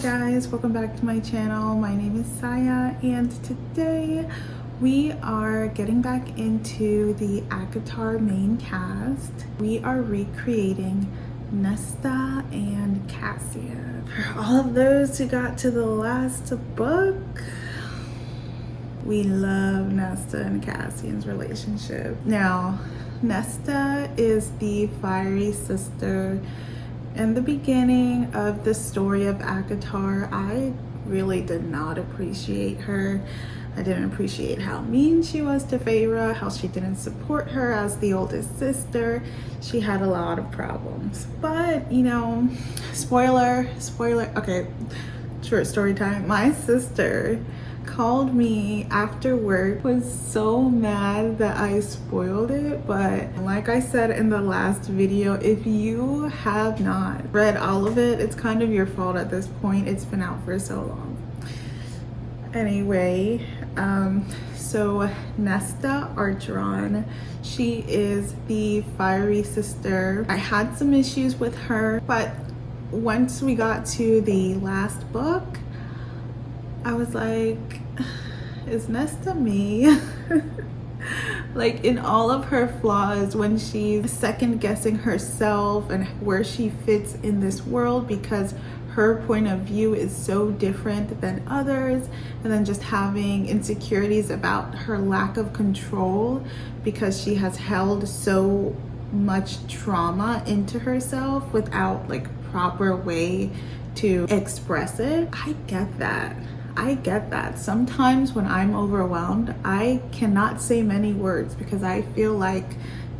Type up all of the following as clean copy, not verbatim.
guys, welcome back to my channel. My name is Saya and today we are getting back into the ACOTAR main cast. We are recreating Nesta and Cassian. For all of those who got to the last book, we love Nesta and Cassian's relationship. Now, Nesta is the fiery sister. In the beginning of the story of ACOTAR, I really did not appreciate her. I didn't appreciate how mean she was to Feyre, how she didn't support her as the oldest sister. She had a lot of problems. But, you know, spoiler, okay, short story time. My sister called me after work, was so mad that I spoiled it, but like I said in the last video, if you have not read all of it, it's kind of your fault at this point. It's been out for so long. Anyway, so Nesta Archeron, she is the fiery sister. I had some issues with her, but once we got to the last book, I was like, is Nesta me? Like, in all of her flaws, when she's second guessing herself and where she fits in this world because her point of view is so different than others, and then just having insecurities about her lack of control because she has held so much trauma into herself without like proper way to express it. I get that. Sometimes when I'm overwhelmed, I cannot say many words because I feel like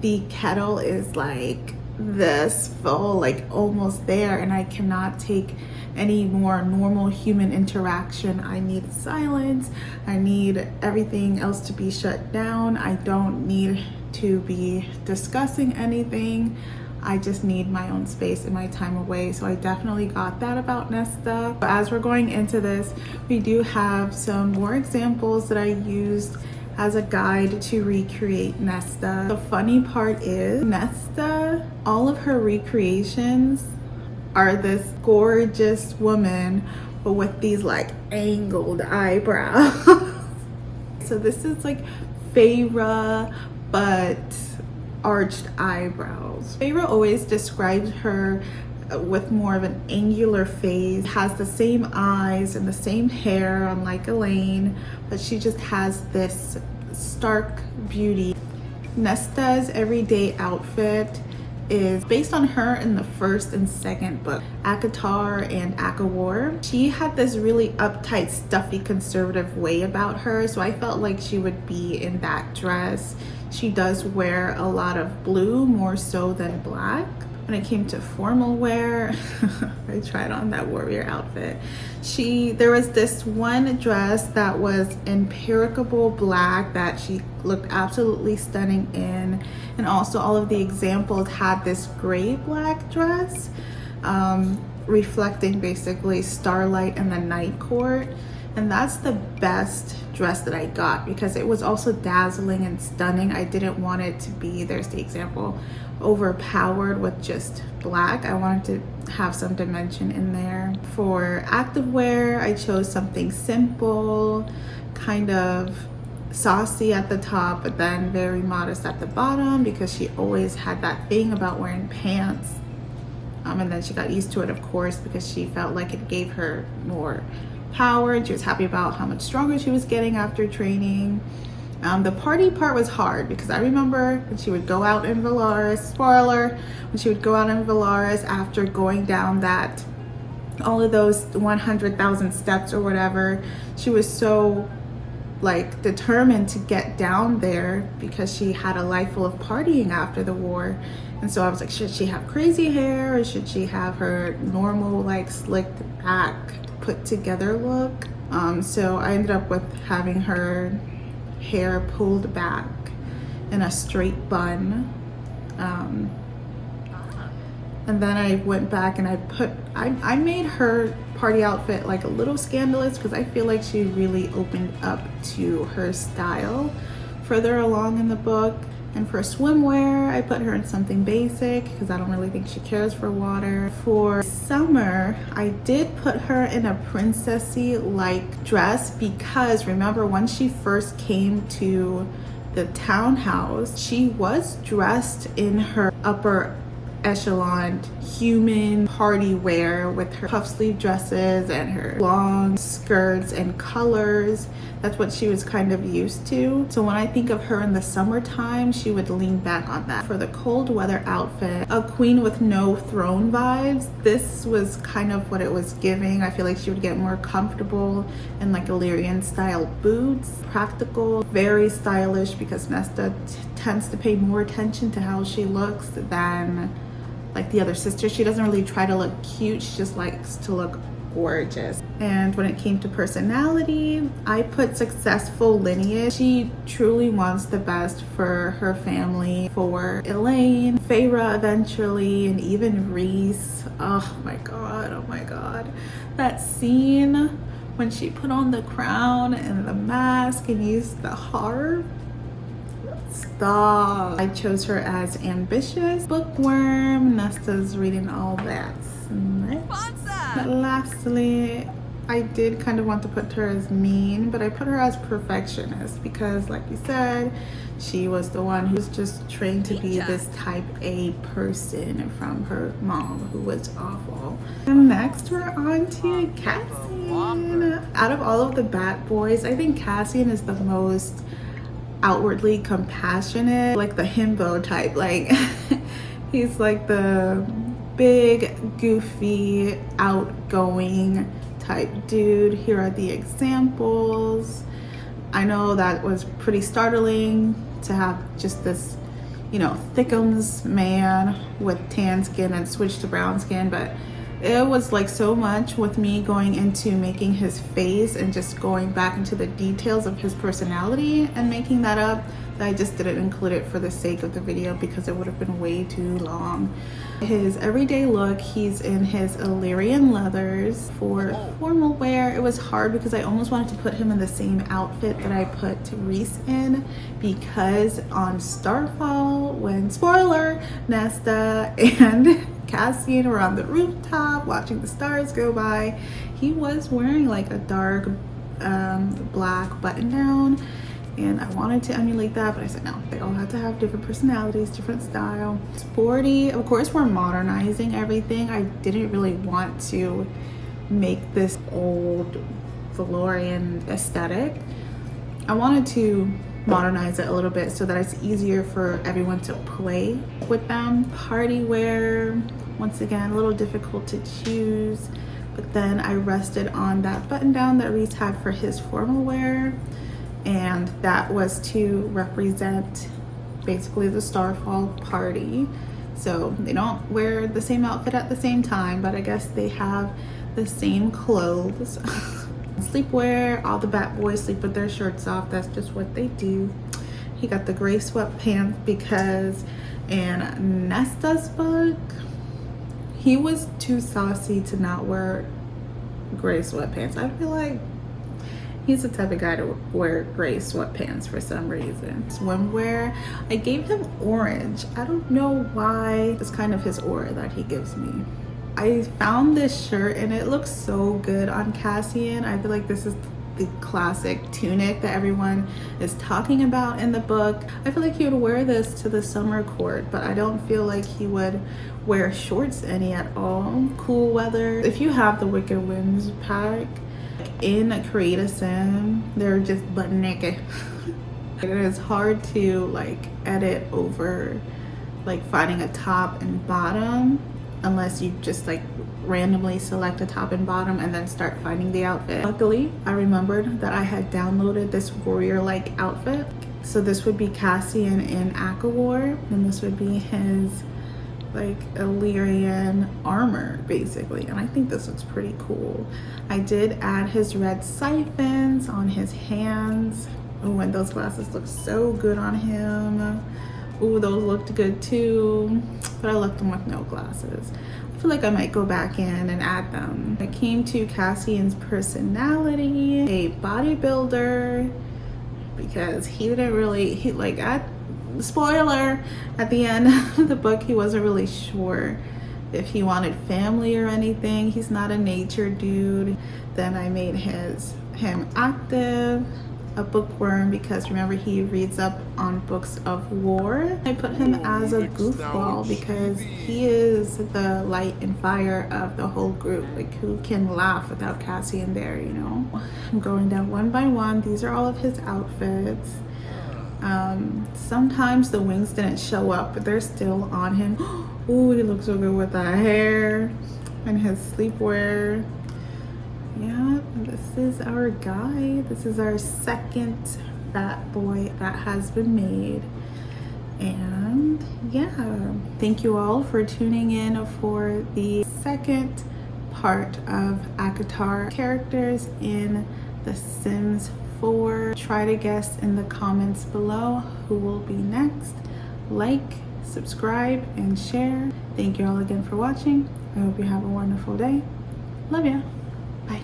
the kettle is like this full, like almost there, and I cannot take any more normal human interaction. I need silence. I need everything else to be shut down. I don't need to be discussing anything. I just need my own space and my time away. So I definitely got that about Nesta. But as we're going into this, we do have some more examples that I used as a guide to recreate Nesta. The funny part is Nesta, all of her recreations are this gorgeous woman, but with these like angled eyebrows. So this is like Feyre, but arched eyebrows. Feyre always describes her with more of an angular face, has the same eyes and the same hair unlike Elaine, but she just has this stark beauty. Nesta's everyday outfit is based on her in the first and second book, ACOTAR and ACOWAR. She had this really uptight, stuffy, conservative way about her, so I felt like she would be in that dress. She does wear a lot of blue, more so than black. When it came to formal wear, I tried on that warrior outfit. There was this one dress that was impeccable black that she looked absolutely stunning in. And also all of the examples had this gray black dress, reflecting basically starlight and the night court. And that's the best dress that I got because it was also dazzling and stunning. I didn't want it to be, there's the example, overpowered with just black. I wanted to have some dimension in there. For activewear, I chose something simple, kind of saucy at the top, but then very modest at the bottom because she always had that thing about wearing pants. And then she got used to it, of course, because she felt like it gave her more power, and she was happy about how much stronger she was getting after training. The party part was hard because I remember when she would go out in Valaris, spoiler, when she would go out in Valaris after going down all of those 100,000 steps or whatever, she was so like determined to get down there because she had a life full of partying after the war. And so I was like, should she have crazy hair or should she have her normal like slicked back put together look? So I ended up with having her hair pulled back in a straight bun, and then I went back and I made her party outfit like a little scandalous because I feel like she really opened up to her style further along in the book. And for swimwear, I put her in something basic because I don't really think she cares for water. For summer, I did put her in a princessy like dress because remember when she first came to the townhouse, she was dressed in her upper echelon human party wear with her puff sleeve dresses and her long skirts and colors. That's what she was kind of used to. So when I think of her in the summertime, she would lean back on that. For the cold weather outfit, a queen with no throne vibes, this was kind of what it was giving. I feel like she would get more comfortable in like Illyrian style boots, practical, very stylish because Nesta tends to pay more attention to how she looks than like the other sister. She doesn't really try to look cute, she just likes to look gorgeous. And when it came to personality, I put successful lineage. She truly wants the best for her family, for Elaine, Feyre eventually, and even Rhys. Oh my god, that scene when she put on the crown and the mask and used the harp. Stop. I chose her as ambitious, bookworm. Nesta's reading all that. But lastly, I did kind of want to put her as mean, but I put her as perfectionist because like you said, she was the one who's just trained to be this type A person from her mom who was awful. And next we're on to Cassian. Out of all of the Bat Boys, I think Cassian is the most outwardly compassionate, like the himbo type. Like he's like the big, goofy, outgoing type dude. Here are the examples. I know that was pretty startling to have just this, you know, thickums man with tan skin and switch to brown skin, but it was like so much with me going into making his face and just going back into the details of his personality and making that up that I just didn't include it for the sake of the video because it would have been way too long. His everyday look, he's in his Illyrian leathers. For formal wear, it was hard because I almost wanted to put him in the same outfit that I put Rhys in because on Starfall, when, spoiler, Nesta and Cassian were on the rooftop watching the stars go by, he was wearing like a dark black button down, and I wanted to emulate that, but I said no, they all have to have different personalities, different style. Sporty, of course we're modernizing everything. I didn't really want to make this old Valorian aesthetic. I wanted to modernize it a little bit so that it's easier for everyone to play with them. Party wear, once again, a little difficult to choose, but then I rested on that button down that Rhys had for his formal wear, and that was to represent basically the Starfall party. So they don't wear the same outfit at the same time, but I guess they have the same clothes. Sleepwear, all the Bat Boys sleep with their shirts off. That's just what they do. He got the gray sweatpants because in Nesta's book, he was too saucy to not wear gray sweatpants. I feel like he's the type of guy to wear gray sweatpants for some reason. Swimwear, I gave him orange. I don't know why. It's kind of his aura that he gives me. I found this shirt and it looks so good on Cassian. I feel like this is the classic tunic that everyone is talking about in the book. I feel like he would wear this to the summer court, but I don't feel like he would wear shorts any at all. Cool weather. If you have the Wicked Winds pack in Create a Sim, they're just butt naked. It is hard to like edit over like finding a top and bottom unless you just like randomly select a top and bottom and then start finding the outfit. Luckily, I remembered that I had downloaded this warrior-like outfit. So this would be Cassian in ACOTAR, and this would be his like Illyrian armor basically, and I think this looks pretty cool. I did add his red siphons on his hands. Oh, and those glasses look so good on him. Ooh, those looked good too, but I left them with no glasses. I feel like I might go back in and add them. When it came to Cassian's personality, a bodybuilder, because he didn't really, spoiler, at the end of the book, he wasn't really sure if he wanted family or anything. He's not a nature dude. Then I made him active, a bookworm, because remember, he reads up on books of war. I put him as a goofball because he is the light and fire of the whole group. Like, who can laugh without Cassian there, you know? I'm going down one by one. These are all of his outfits. Sometimes the wings didn't show up, but they're still on him. Ooh, he looks so good with that hair and his sleepwear. Yeah, this is our guy. This is our second fat boy that has been made. And yeah, thank you all for tuning in for the second part of ACOTAR characters in The Sims 4. Try to guess in the comments below who will be next. Like, subscribe, and share. Thank you all again for watching. I hope you have a wonderful day. Love ya. Bye.